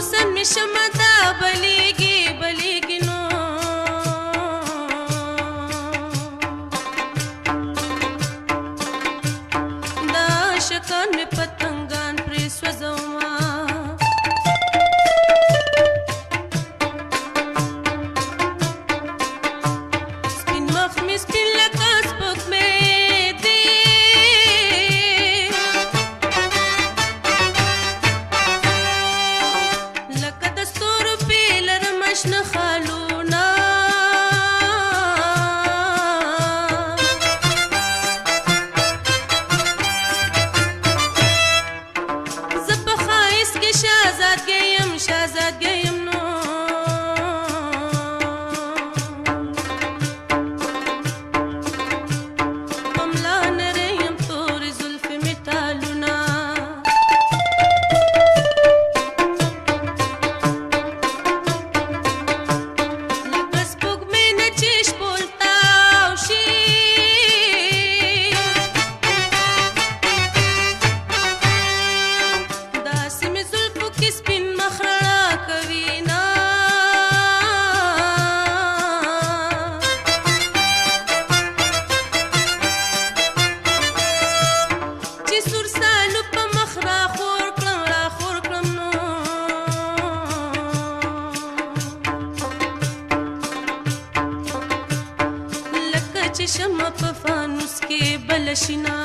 حسن می شمدا بلیږي بلیږي نو دا شکان می پتنګان پرې سوځوما سپین مخ می سپین لکه سپوږمۍ دی لکه د ستورو پیلر مشنه خالونه زه په ښایست کې شهزادګۍ یم شهزادګۍ یم نو په ملا نرۍ یم تورې زلفې مې ټالونه لکه سپوږمۍ نه چې شپول تاو شي داسې مې زلفو کې سپین مخ رڼا کوي نه چې سور سالو په مخ راخور کړم نو لکه چې شمع په فانوس کې بل شینا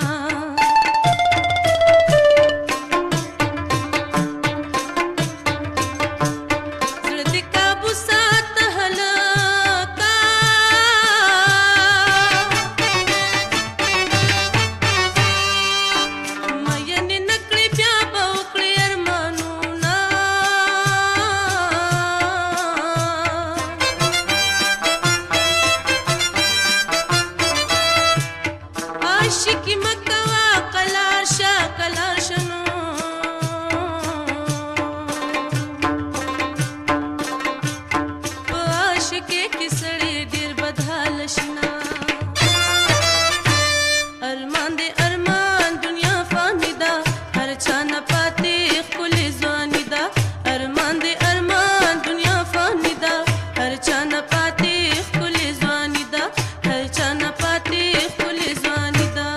زړه دې کابو ساته هلکه مینې نه کړې بیا به وکړې ارمانونه عاشقي مه کوه قلار شه نو په عاشقۍ کې سړی ډېر بدحاله شي نه ارمان دې ارمان دنیا فاني ده هر چا نه پاتې ښکلې ځواني ده ارمان دې ارمان دنیا فاني ده هر چا نه پاتې ښکلې ځواني ده هر چا نه پاتې ښکلې ځواني ده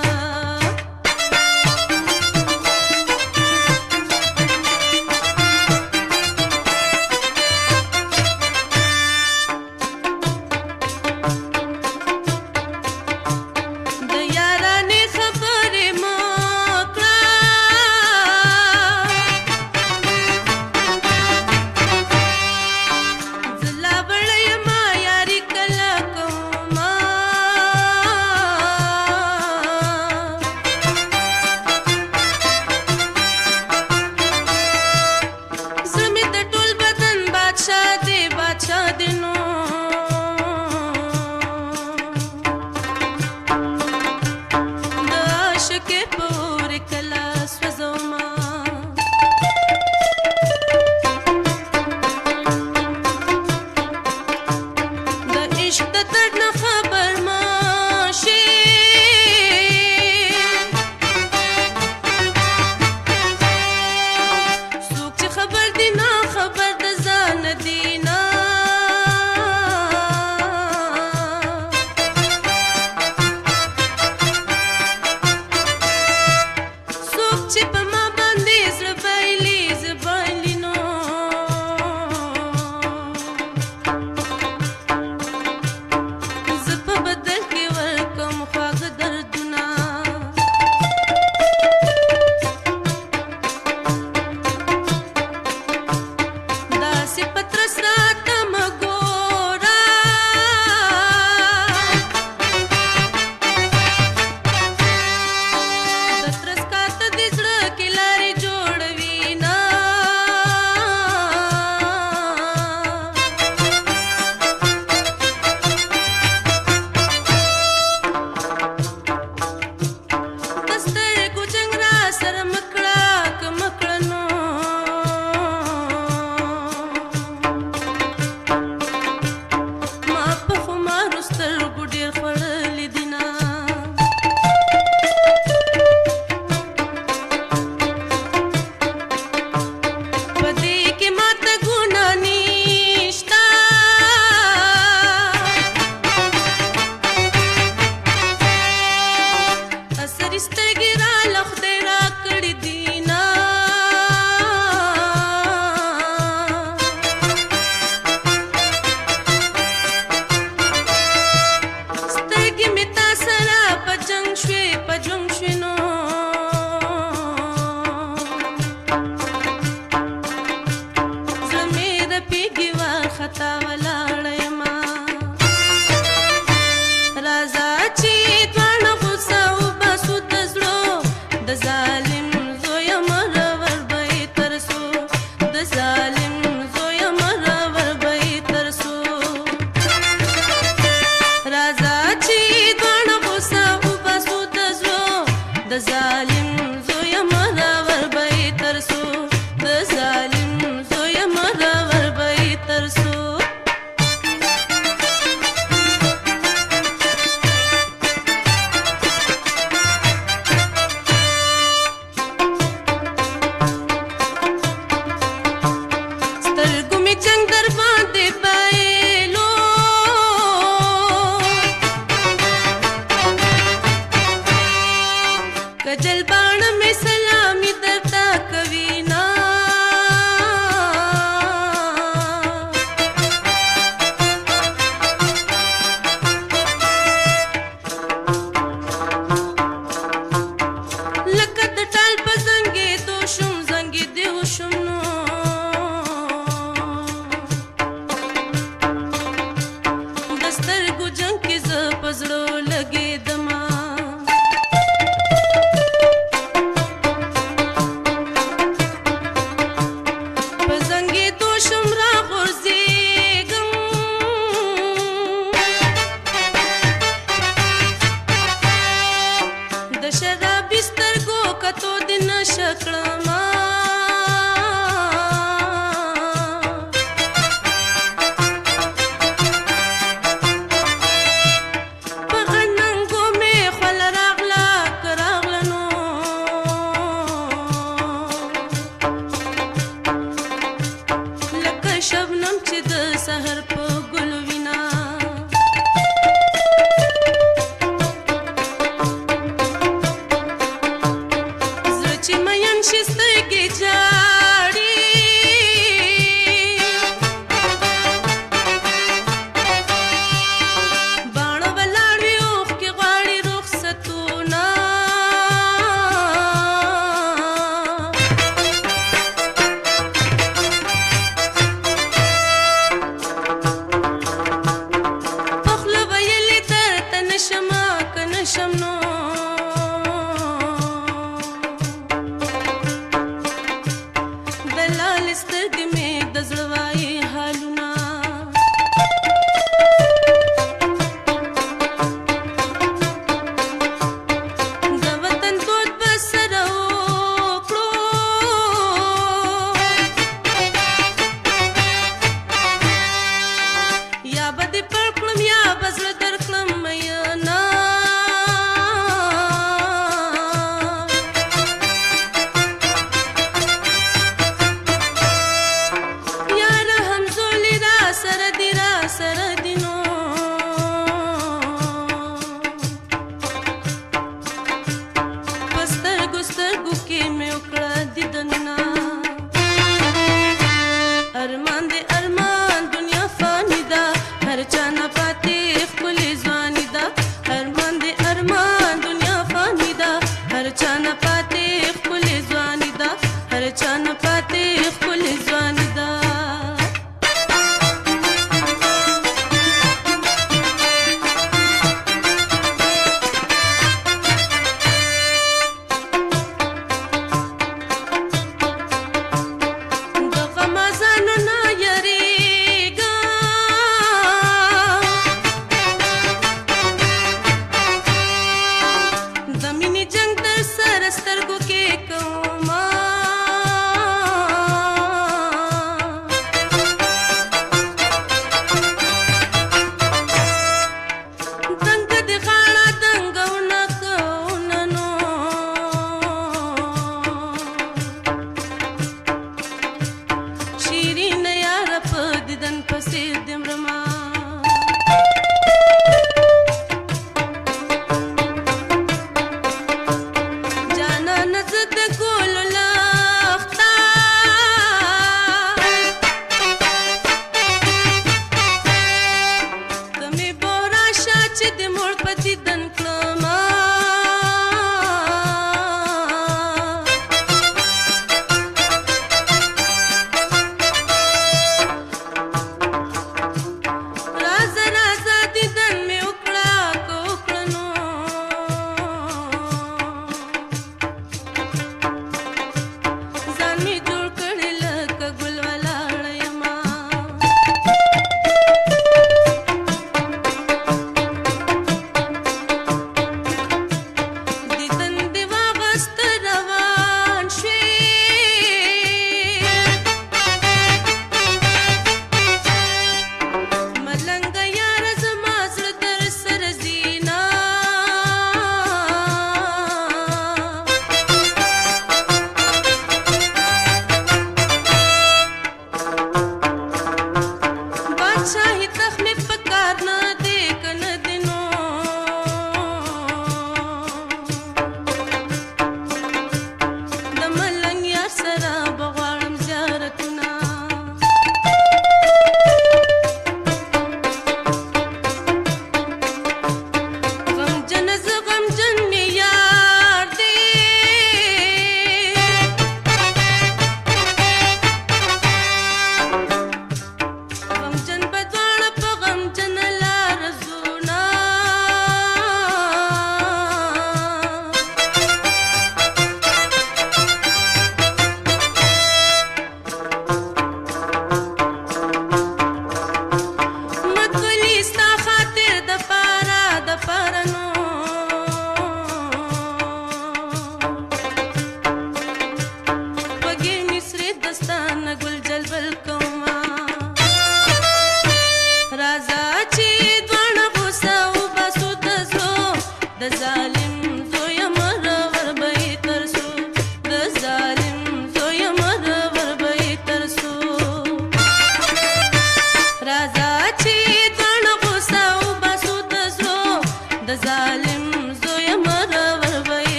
د یارانې خبرې مه کړه زه لا وړه یمه یاري کله کومه زړه مې د ټول بدن بادشاه دی نو د عاشقۍ په اور کله سوځومه د عشق د درد نه خبر مه شي څوک چې خبر دي نه خبر د ځان دي نه څوک چې په ما باندې زړه بایلي زه بایلي نو زه په بدل کې ورکم خواږه دردونه داسې په ترس راته مه ګوره د ترس کاته دې زړه کې لارې جوړوي نه د سترګو جنګ را سره مه کړه که مه کړه نو پیږي وارخطا ولاړه یما راځه چې دواړه غوسه وباسو د زړو د ظالم زویه مرور به یې ترسو د ظالم زویه مرور به یې ترسو راځه چې دواړه غوسه وباسو د زړو د ظالم زویه مرور به یې ترسو د ظالم زویه مرور به یې ترسو سترګو مې جنګ در باندې بایلو کجل باڼه مې سلامي درته کوي نا لکه د ټال په زنګېدو شوم زنګېدو شوم نو د سترګو جنګ کې زه په زړه لګېدمه په زنګېدو شوم راغورځېږم د شرابي سترګو کتو دې نشه کړمه په اننګو مې خوله راغله که راغله نو لکه شبنم چې د سحر په